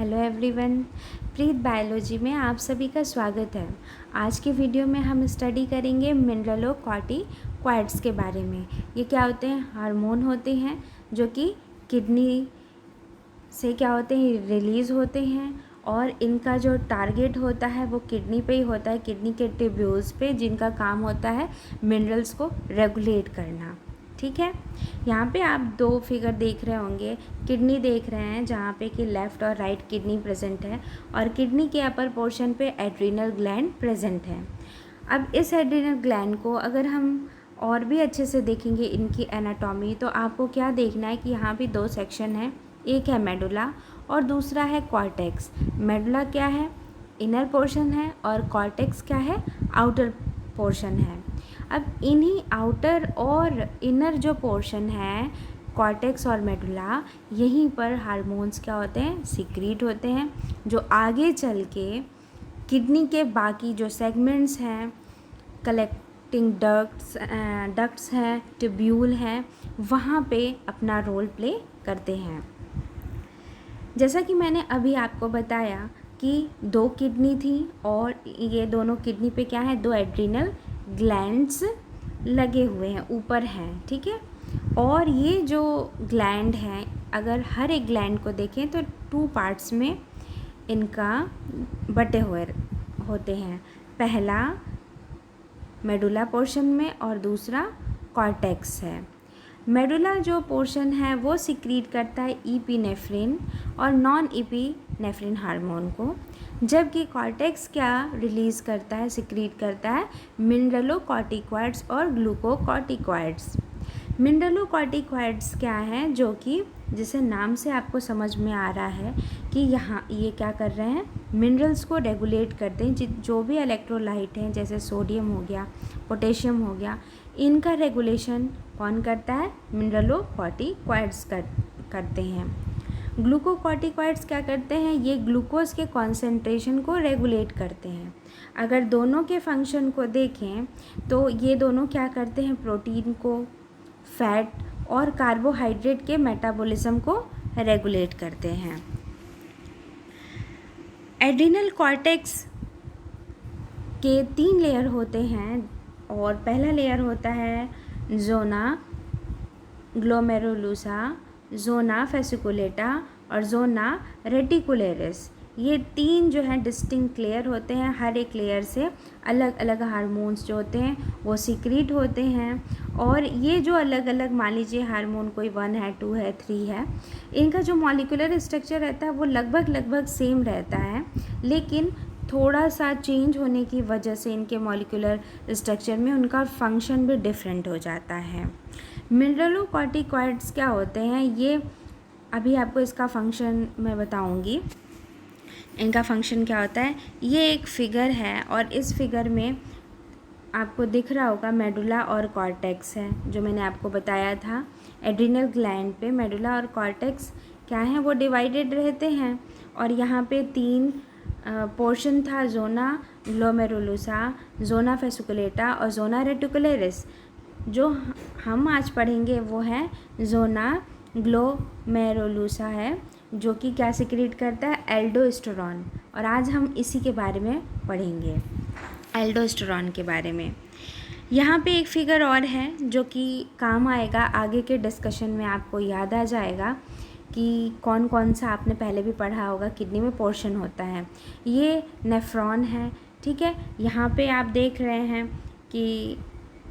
Hello everyone, प्रीत biology में आप सभी का स्वागत है। आज के वीडियो में हम स्टडी करेंगे मिनरलोकॉर्टिकॉइड्स के बारे में। ये क्या होते हैं? हार्मोन होते हैं जो कि किडनी से क्या होते हैं, रिलीज़ होते हैं और इनका जो टारगेट होता है वो किडनी पे ही होता है, किडनी के ट्यूब्यूल्स पे, जिनका काम होता है मिनरल्स को रेगुलेट करना। ठीक है, यहाँ पे आप दो फिगर देख रहे होंगे। किडनी देख रहे हैं जहाँ पे कि लेफ़्ट और राइट किडनी प्रेजेंट है और किडनी के अपर पोर्शन पे एड्रीनल ग्लैंड प्रेजेंट है। अब इस एड्रीनल ग्लैंड को अगर हम और भी अच्छे से देखेंगे इनकी एनाटॉमी, तो आपको क्या देखना है कि यहाँ भी दो सेक्शन है, एक है मेडुला और दूसरा है कॉर्टेक्स। मेडुला क्या है? इनर पोर्शन है और कॉर्टेक्स क्या है? आउटर पोर्शन है। अब इन्हीं आउटर और इनर जो पोर्शन है, कॉर्टेक्स और मेडुला, यहीं पर हार्मोन्स क्या होते हैं, सीक्रेट होते हैं, जो आगे चल के किडनी के बाकी जो सेगमेंट्स हैं, कलेक्टिंग डक्ट्स हैं, ट्यूब्यूल हैं, वहाँ पे अपना रोल प्ले करते हैं। जैसा कि मैंने अभी आपको बताया कि दो किडनी थी और ये दोनों किडनी पे क्या है, दो एड्रीनल ग्लैंड्स लगे हुए हैं, ऊपर हैं। ठीक है, और ये जो ग्लैंड हैं, अगर हर एक ग्लैंड को देखें तो टू पार्ट्स में इनका बटे हुए होते हैं। पहला मेडुला पोर्शन में और दूसरा कॉर्टेक्स है। मेडुला जो पोर्शन है वो सीक्रेट करता है इपिनेफ्रिन और नॉन इपिनेफ्रिन हार्मोन को, जबकि कॉर्टेक्स क्या रिलीज़ करता है, सीक्रेट करता है मिनरलोकॉर्टिकॉइड्स और ग्लूकोकॉर्टिकॉइड्स। मिनरलोकॉर्टिकॉइड्स क्या हैं, जो कि जिसे नाम से आपको समझ में आ रहा है कि यहाँ ये क्या कर रहे हैं, मिनरल्स को रेगुलेट करते हैं। जो भी इलेक्ट्रोलाइट हैं, जैसे सोडियम हो गया, पोटेशियम हो गया, इनका रेगुलेशन कौन करता है? मिनरलोकॉर्टिकॉइड्स करते हैं। ग्लूकोकॉर्टिकॉइड्स क्या करते हैं? ये ग्लूकोज के कॉन्सेंट्रेशन को रेगुलेट करते हैं। अगर दोनों के फंक्शन को देखें तो ये दोनों क्या करते हैं? प्रोटीन को, फैट और कार्बोहाइड्रेट के मेटाबॉलिज्म को रेगुलेट करते हैं। एड्रीनल कॉर्टेक्स के 3 लेयर होते हैं और पहला लेयर होता है ज़ोना ग्लोमेरुलोसा, ज़ोना फेसिकुलेटा और ज़ोना रेटिकुलेरिस। ये 3 जो हैं डिस्टिंक्ट लेयर होते हैं। हर एक लेयर से अलग अलग हार्मोन्स जो होते हैं वो सीक्रेट होते हैं और ये जो अलग अलग, मान लीजिए हार्मोन कोई 1 है, 2 है, 3 है, इनका जो मॉलिक्यूलर स्ट्रक्चर रहता है वो लगभग सेम रहता है, लेकिन थोड़ा सा चेंज होने की वजह से इनके मॉलिक्यूलर स्ट्रक्चर में उनका फंक्शन भी डिफरेंट हो जाता है। मिनरलोकॉर्टिकॉइड्स क्या होते हैं, ये अभी आपको इसका फंक्शन मैं बताऊंगी। इनका फंक्शन क्या होता है, ये एक फिगर है और इस फिगर में आपको दिख रहा होगा मेडुला और कॉर्टेक्स है, जो मैंने आपको बताया था। एड्रीनल ग्लैंड पे मेडुला और कॉर्टेक्स क्या है, वो डिवाइडेड रहते हैं और यहाँ पे 3 पोर्शन था, ज़ोना ग्लोमेरुलोसा, ज़ोना फेसिकुलेटा और ज़ोना रेटिकुलेरिस। जो हम आज पढ़ेंगे वो है ज़ोना ग्लोमेरुलोसा है, जो कि क्या सीक्रेट करता है? एल्डोस्टेरॉन। और आज हम इसी के बारे में पढ़ेंगे, एल्डोस्टेरॉन के बारे में। यहाँ पे एक फिगर और है जो कि काम आएगा आगे के डिस्कशन में, आपको याद आ जाएगा कि कौन कौन सा आपने पहले भी पढ़ा होगा किडनी में पोर्शन होता है। ये नेफ्रॉन है। ठीक है, यहाँ पे आप देख रहे हैं कि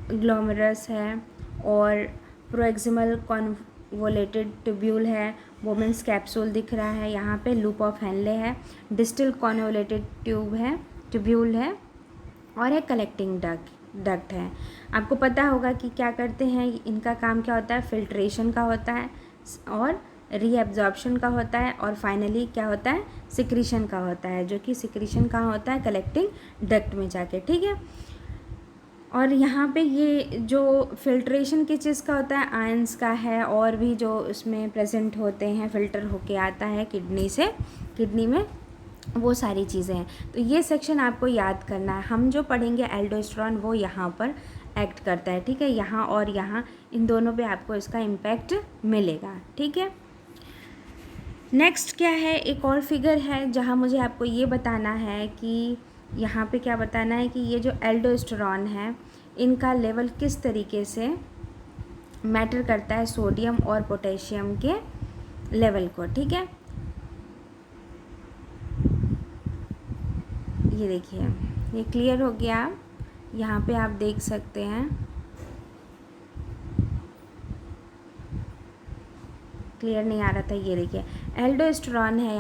ग्लोमेरुलस है और प्रोएक्सिमल कॉन्वोलेटेड ट्यूब्यूल है, वोमेंस कैप्सूल दिख रहा है, यहाँ पे लूप ऑफ हेनले है, डिस्टल कॉन्वोलेटेड ट्यूब्यूल है और एक कलेक्टिंग डक्ट है। आपको पता होगा कि क्या करते हैं, इनका काम क्या होता है? फिल्ट्रेशन का होता है और रीएब्जॉर्प्शन का होता है और फाइनली क्या होता है? सिक्रीशन का होता है, जो कि सिक्रीशन कहाँ होता है? कलेक्टिंग डक्ट में जाके। ठीक है, और यहाँ पे ये जो फिल्ट्रेशन किस चीज़ का होता है? आयंस का है और भी जो उसमें प्रेजेंट होते हैं, फ़िल्टर होके आता है किडनी से, किडनी में, वो सारी चीज़ें हैं। तो ये सेक्शन आपको याद करना है। हम जो पढ़ेंगे एल्डोस्टेरॉन, वो यहाँ पर एक्ट करता है। ठीक है, यहाँ और यहाँ इन दोनों पे आपको इसका इम्पैक्ट मिलेगा। ठीक है, नेक्स्ट क्या है, एक और फिगर है जहाँ मुझे आपको ये बताना है कि यहाँ पे क्या बताना है कि ये जो एल्डोस्टेरॉन है इनका लेवल किस तरीके से मैटर करता है सोडियम और पोटेशियम के लेवल को। ठीक है, ये देखिए, ये क्लियर हो गया। यहाँ पे आप देख सकते हैं, क्लियर नहीं आ रहा था, ये देखिए एल्डोस्टेरॉन है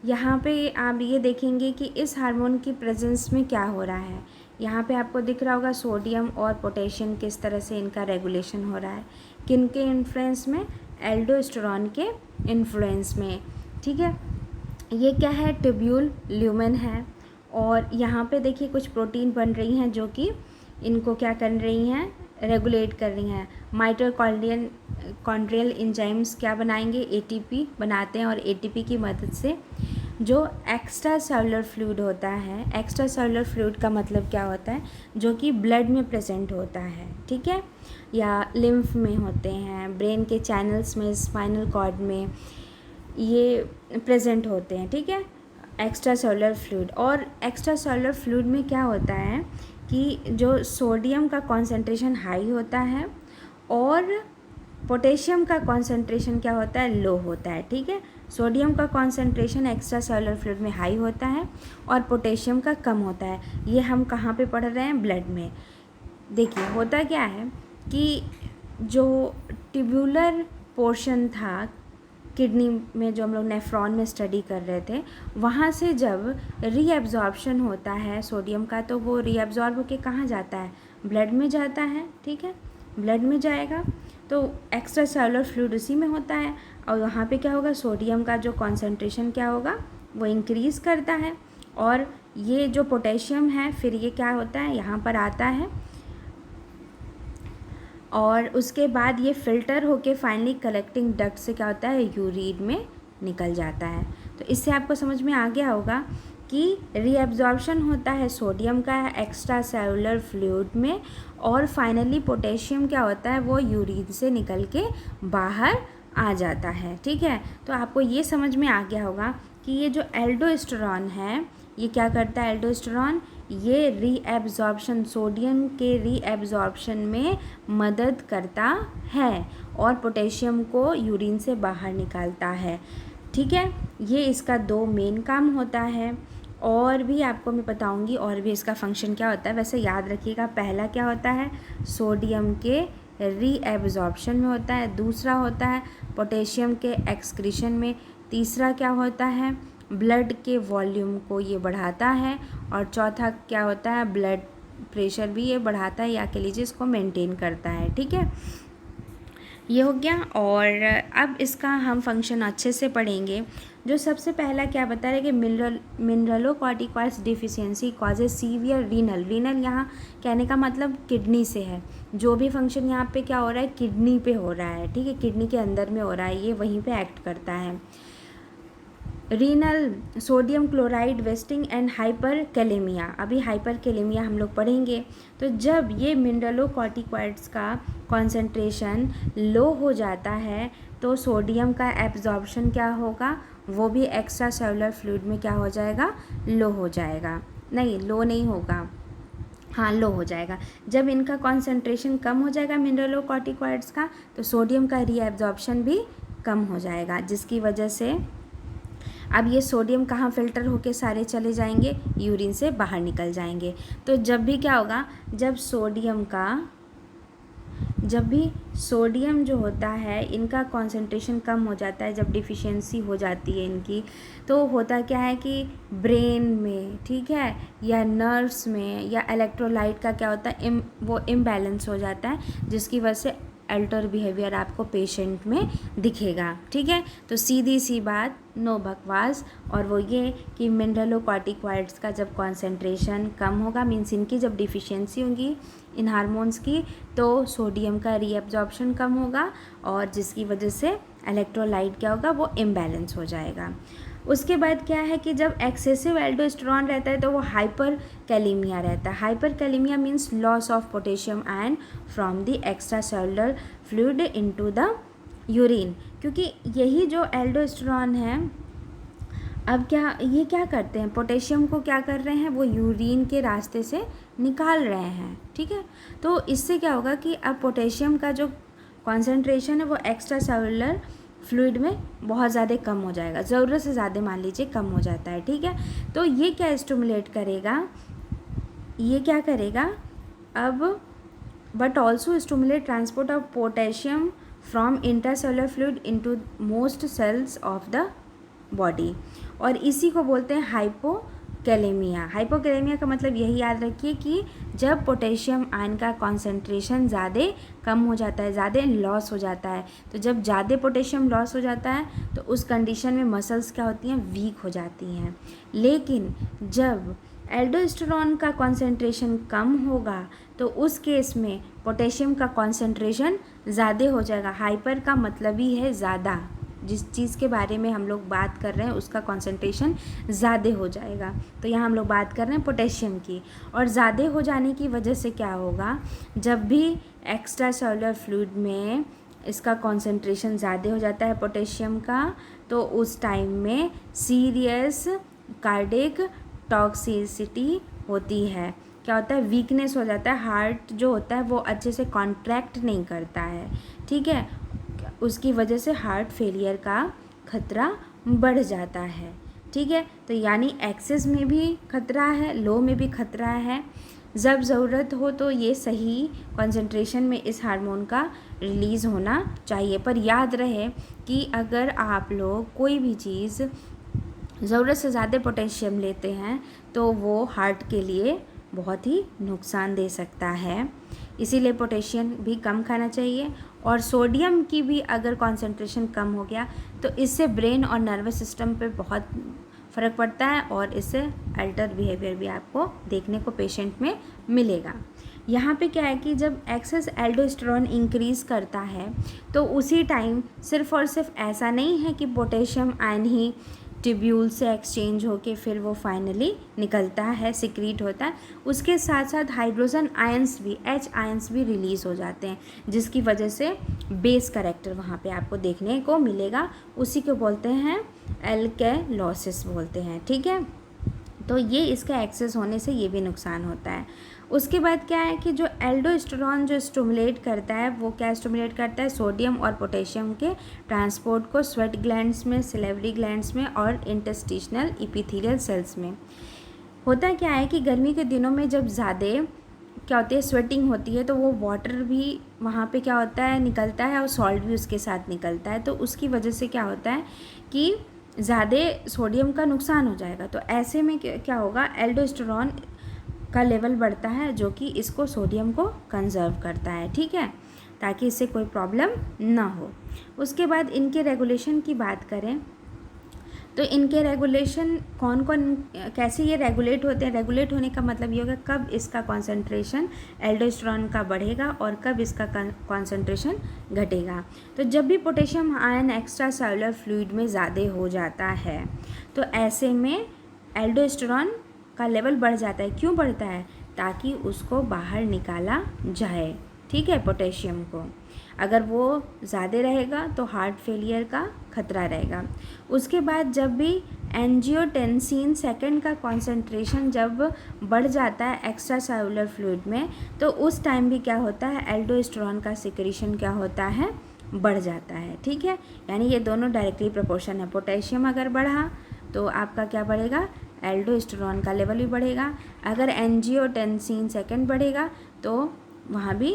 यहाँ पे आप ये देखेंगे कि इस हार्मोन की प्रेजेंस में क्या हो रहा है। यहाँ पे आपको दिख रहा होगा सोडियम और पोटेशियम किस तरह से इनका रेगुलेशन हो रहा है, किन के इन्फ्लुएंस में, एल्डोस्टेरॉन के इन्फ्लुएंस में। ठीक है, ये क्या है, ट्यूब्यूल ल्यूमेन है, और यहाँ पे देखिए कुछ प्रोटीन बन रही हैं जो कि इनको क्या कर रही हैं, रेगुलेट कर रही हैं। माइटोकॉन्ड्रियल एंजाइम्स क्या बनाएंगे, एटीपी बनाते हैं, और एटीपी की मदद से जो एक्स्ट्रा सेलुलर फ्लूइड होता है, एक्स्ट्रा सेलुलर फ्लूइड का मतलब क्या होता है, जो कि ब्लड में प्रेजेंट होता है, ठीक है, या लिम्फ में होते हैं, ब्रेन के चैनल्स में, स्पाइनल कॉर्ड में ये प्रेजेंट होते हैं। ठीक है, एक्स्ट्रा सेलुलर फ्लूइड। और एक्स्ट्रा सेलुलर फ्लूइड में क्या होता है कि जो सोडियम का कॉन्सेंट्रेशन हाई होता है और पोटेशियम का कॉन्सेंट्रेशन क्या होता है, लो होता है। ठीक है, सोडियम का कॉन्सेंट्रेशन एक्स्ट्रा सेलुलर फ्लूइड में हाई होता है और पोटेशियम का कम होता है। ये हम कहाँ पे पढ़ रहे हैं, ब्लड में। देखिए होता क्या है कि जो ट्यूबुलर पोर्शन था किडनी में, जो हम लोग नेफ्रॉन में स्टडी कर रहे थे, वहाँ से जब रीएब्जॉर्प्शन होता है सोडियम का, तो वो रीएब्जॉर्ब होके कहाँ जाता है, ब्लड में जाता है। ठीक है, ब्लड में जाएगा तो एक्स्ट्रा सेलुलर फ्लूइड उसी में होता है, और वहाँ पे क्या होगा, सोडियम का जो कॉन्सेंट्रेशन क्या होगा, वो इंक्रीज़ करता है, और ये जो पोटेशियम है फिर ये क्या होता है, यहाँ पर आता है, और उसके बाद ये फ़िल्टर होके फाइनली कलेक्टिंग डक्ट से क्या होता है, यूरिन में निकल जाता है। तो इससे आपको समझ में आ गया होगा कि रीएब्जॉर्प्शन होता है सोडियम का एक्स्ट्रा सेलुलर फ्लूइड में, और फाइनली पोटेशियम क्या होता है, वो यूरिन से निकल के बाहर आ जाता है। ठीक है, तो आपको ये समझ में आ गया होगा कि ये जो एल्डोस्टेरॉन है ये क्या करता है, एल्डोस्टेरॉन ये रीएब्जॉर्प्शन, सोडियम के रीएब्जॉर्प्शन में मदद करता है और पोटेशियम को यूरिन से बाहर निकालता है। ठीक है, ये इसका दो मेन काम होता है, और भी आपको मैं बताऊंगी और भी इसका फंक्शन क्या होता है। वैसे याद रखिएगा, पहला क्या होता है, सोडियम के रीएब्जॉर्प्शन में होता है, दूसरा होता है पोटेशियम के एक्सक्रीशन में, तीसरा क्या होता है, ब्लड के वॉल्यूम को ये बढ़ाता है, और चौथा क्या होता है, ब्लड प्रेशर भी ये बढ़ाता है, या कह लीजिए इसको मेंटेन करता है। ठीक है, ये हो गया। और अब इसका हम फंक्शन अच्छे से पढ़ेंगे। जो सबसे पहला क्या बता रहे कि mineralocorticoids deficiency causes severe renal यहाँ कहने का मतलब किडनी से है। जो भी फंक्शन यहाँ पे क्या हो रहा है, किडनी पे हो रहा है। ठीक है, किडनी के अंदर में हो रहा है, ये वहीं पे एक्ट करता है। Renal sodium chloride wasting and hyperkalaemia, अभी हाइपरकैलेमिया हम लोग पढ़ेंगे। तो जब ये मिनरलोकॉर्टिकॉइड्स का कॉन्सेंट्रेशन लो हो जाता है तो सोडियम का एब्जॉर्प्शन क्या होगा, वो भी एक्स्ट्रा सेलुलर फ्लूइड में क्या हो जाएगा, लो हो जाएगा। नहीं, लो नहीं होगा, हाँ लो हो जाएगा। जब इनका कॉन्सेंट्रेशन कम हो जाएगा मिनरलोकॉर्टिकॉइड्स का, तो सोडियम का रीएब्जॉर्प्शन भी कम हो जाएगा, जिसकी वजह से अब ये सोडियम कहाँ फ़िल्टर होके सारे चले जाएंगे, यूरिन से बाहर निकल जाएंगे। तो जब भी क्या होगा, जब भी सोडियम जो होता है इनका कॉन्सेंट्रेशन कम हो जाता है, जब डिफिशियंसी हो जाती है इनकी, तो होता क्या है कि ब्रेन में, ठीक है, या नर्व्स में या इलेक्ट्रोलाइट का क्या होता है, वो इम्बैलेंस हो जाता है, जिसकी वजह से अल्टर बिहेवियर आपको पेशेंट में दिखेगा। ठीक है, तो सीधी सी बात, नो बकवास। और वो ये कि मिनरलोकॉर्टिकॉइड्स का जब कॉन्सेंट्रेशन कम होगा, मीन्स इनकी जब डिफिशियंसी होगी इन हार्मोन्स की, तो सोडियम का रीअब्जॉर्प्शन कम होगा, और जिसकी वजह से इलेक्ट्रोलाइट क्या होगा, वो इम्बैलेंस हो जाएगा। उसके बाद क्या है कि जब एक्सेसिव एल्डोस्टेरॉन रहता है तो वो हाइपर कैलीमिया रहता है। Hyper kalaemia means loss of potassium ion from the extra cellular fluid into the urine, क्योंकि यही जो एल्डोस्टेरॉन है, अब ये क्या करते हैं, पोटेशियम को क्या कर रहे हैं, वो यूरिन के रास्ते से निकाल रहे हैं, ठीक है। तो इससे क्या होगा कि अब पोटेशियम का जो कॉन्सेंट्रेशन है वो एक्स्ट्रा सेलुलर फ्लूइड में बहुत ज़्यादा कम हो जाएगा, ज़रूरत से ज़्यादा मान लीजिए कम हो जाता है, ठीक है। तो ये क्या स्टिमुलेट करेगा, ये क्या करेगा अब, but also stimulate transport of potassium from intracellular fluid into most cells of the body, और इसी को बोलते हैं हाइपोकैलेमिया। हाइपोकैलेमिया का मतलब यही याद रखिए कि जब पोटेशियम आयन का कॉन्सेंट्रेशन ज़्यादा कम हो जाता है, ज़्यादा लॉस हो जाता है, तो जब ज़्यादा पोटेशियम लॉस हो जाता है तो उस कंडीशन में मसल्स क्या होती हैं, वीक हो जाती हैं। लेकिन जब एल्डोस्टेरॉन का कॉन्सेंट्रेशन कम होगा तो उस केस में पोटेशियम का कॉन्सेंट्रेशन ज़्यादा हो जाएगा। हाइपर का मतलब ही है ज़्यादा, जिस चीज़ के बारे में हम लोग बात कर रहे हैं उसका कॉन्सेंट्रेशन ज़्यादा हो जाएगा। तो यहाँ हम लोग बात कर रहे हैं पोटेशियम की, और ज़्यादा हो जाने की वजह से क्या होगा, जब भी एक्स्ट्रा सेलुलर फ्लूइड में इसका कॉन्सेंट्रेशन ज़्यादा हो जाता है पोटेशियम का, तो उस टाइम में सीरियस कार्डियक टॉक्सिसिटी होती है। क्या होता है, वीकनेस हो जाता है, हार्ट जो होता है वो अच्छे से कॉन्ट्रैक्ट नहीं करता है, ठीक है। उसकी वजह से हार्ट फेलियर का खतरा बढ़ जाता है, ठीक है। तो यानी एक्सेस में भी खतरा है, लो में भी खतरा है। जब ज़रूरत हो तो ये सही कंसंट्रेशन में इस हार्मोन का रिलीज़ होना चाहिए। पर याद रहे कि अगर आप लोग कोई भी चीज़ ज़रूरत से ज़्यादा पोटेशियम लेते हैं तो वो हार्ट के लिए बहुत ही नुकसान दे सकता है, इसीलिए पोटेशियम भी कम खाना चाहिए। और सोडियम की भी अगर कॉन्सेंट्रेशन कम हो गया तो इससे ब्रेन और नर्वस सिस्टम पे बहुत फ़र्क पड़ता है, और इससे अल्टर बिहेवियर भी आपको देखने को पेशेंट में मिलेगा। यहाँ पे क्या है कि जब एक्सेस एल्डोस्टेरॉन इंक्रीज़ करता है तो उसी टाइम सिर्फ़ और सिर्फ ऐसा नहीं है कि पोटेशियम आयन ही ट्यूब्यूल से एक्सचेंज होके फिर वो फाइनली निकलता है, सिक्रीट होता है, उसके साथ साथ हाइड्रोजन आयंस भी, H आयंस भी रिलीज़ हो जाते हैं, जिसकी वजह से बेस करेक्टर वहाँ पे आपको देखने को मिलेगा। उसी को बोलते हैं एल्केलॉसिस बोलते हैं, ठीक है। तो ये इसका एक्सेस होने से ये भी नुकसान होता है। उसके बाद क्या है कि जो एल्डोस्टेरॉन जो स्टिमुलेट करता है, वो क्या स्टिमुलेट करता है, सोडियम और पोटेशियम के ट्रांसपोर्ट को स्वेट ग्लैंड्स में, सिलेवरी ग्लैंड्स में और इंटस्टिशनल इपिथेलियल सेल्स में। होता क्या है कि गर्मी के दिनों में जब ज़्यादा क्या होती है, स्वेटिंग होती है, तो वो वाटर भी वहाँ पे क्या होता है, निकलता है, और सॉल्ट भी उसके साथ निकलता है। तो उसकी वजह से क्या होता है कि ज़्यादा सोडियम का नुकसान हो जाएगा। तो ऐसे में क्या होगा, एल्डोस्टेरॉन का लेवल बढ़ता है जो कि इसको सोडियम को कंजर्व करता है, ठीक है, ताकि इससे कोई प्रॉब्लम ना हो। उसके बाद इनके रेगुलेशन की बात करें तो इनके रेगुलेशन कौन कौन कैसे ये रेगुलेट होते हैं। रेगुलेट होने का मतलब ये होगा कब इसका कॉन्सेंट्रेशन एल्डोस्टेरॉन का बढ़ेगा और कब इसका कॉन्सेंट्रेशन घटेगा। तो जब भी potassium ion extra cellular fluid में ज़्यादा हो जाता है तो ऐसे में एल्डोस्टेरॉन का लेवल बढ़ जाता है। क्यों बढ़ता है, ताकि उसको बाहर निकाला जाए, ठीक है, पोटेशियम को। अगर वो ज़्यादा रहेगा तो हार्ट फेलियर का खतरा रहेगा। उसके बाद जब भी एंजियोटेंसिन सेकंड का कॉन्सेंट्रेशन जब बढ़ जाता है एक्स्ट्रा सेलुलर फ्लूइड में, तो उस टाइम भी क्या होता है, एल्डोस्टेरॉन का सिक्रीशन क्या होता है, बढ़ जाता है, ठीक है। यानी ये दोनों डायरेक्टली प्रोपोर्शन है। पोटेशियम अगर बढ़ा तो आपका क्या बढ़ेगा, एल्डोस्टेरॉन का लेवल भी बढ़ेगा। अगर एंजियोटेंसिन सेकंड बढ़ेगा तो वहाँ भी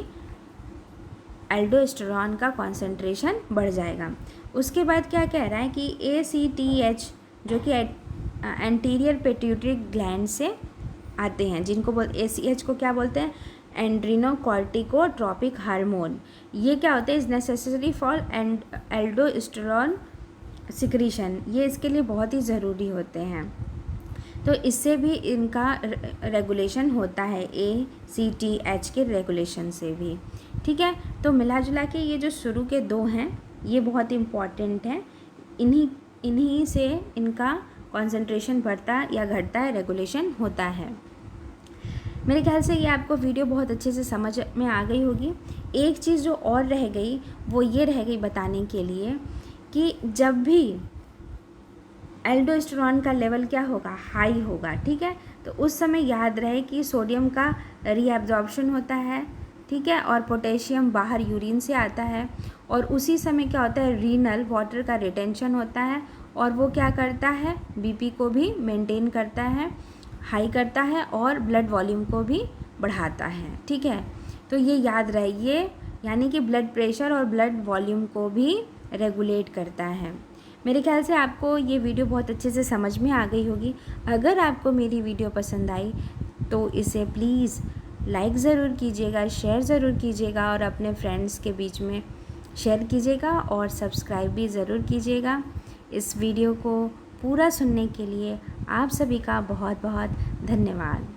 एल्डोस्टेरॉन का कॉन्सेंट्रेशन बढ़ जाएगा। उसके बाद क्या कह रहा है कि ACTH जो कि एंटीरियर पिट्यूटरी ग्लैंड से आते हैं, जिनको ACH को क्या बोलते हैं, एंड्रिनोकॉर्टिकोट्रोपिक हार्मोन। ये क्या होते हैं, is necessary for aldosterone secretion, ये इसके लिए बहुत ही ज़रूरी होते हैं। तो इससे भी इनका रेगुलेशन होता है, ACTH के रेगुलेशन से भी, ठीक है। तो मिला जुला के ये जो शुरू के दो हैं ये बहुत इम्पॉर्टेंट हैं, इन्हीं से इनका कॉन्सेंट्रेशन बढ़ता या घटता है, रेगुलेशन होता है। मेरे ख्याल से ये आपको वीडियो बहुत अच्छे से समझ में आ गई होगी। एक चीज़ जो और रह गई वो ये रह गई बताने के लिए कि जब भी एल्डोस्टेरोन का लेवल क्या होगा, हाई होगा, ठीक है, तो उस समय याद रहे कि सोडियम का रीअब्जॉर्प्शन होता है, ठीक है, और पोटेशियम बाहर यूरिन से आता है, और उसी समय क्या होता है, रीनल वाटर का रिटेंशन होता है, और वो क्या करता है, बीपी को भी मेंटेन करता है, हाई करता है, और ब्लड वॉल्यूम को भी बढ़ाता है, ठीक है। तो ये याद रहिए, यानी कि ब्लड प्रेशर और ब्लड वॉल्यूम को भी रेगुलेट करता है। मेरे ख्याल से आपको ये वीडियो बहुत अच्छे से समझ में आ गई होगी। अगर आपको मेरी वीडियो पसंद आई तो इसे प्लीज़ लाइक ज़रूर कीजिएगा, शेयर ज़रूर कीजिएगा, और अपने फ्रेंड्स के बीच में शेयर कीजिएगा, और सब्सक्राइब भी ज़रूर कीजिएगा। इस वीडियो को पूरा सुनने के लिए आप सभी का बहुत बहुत धन्यवाद।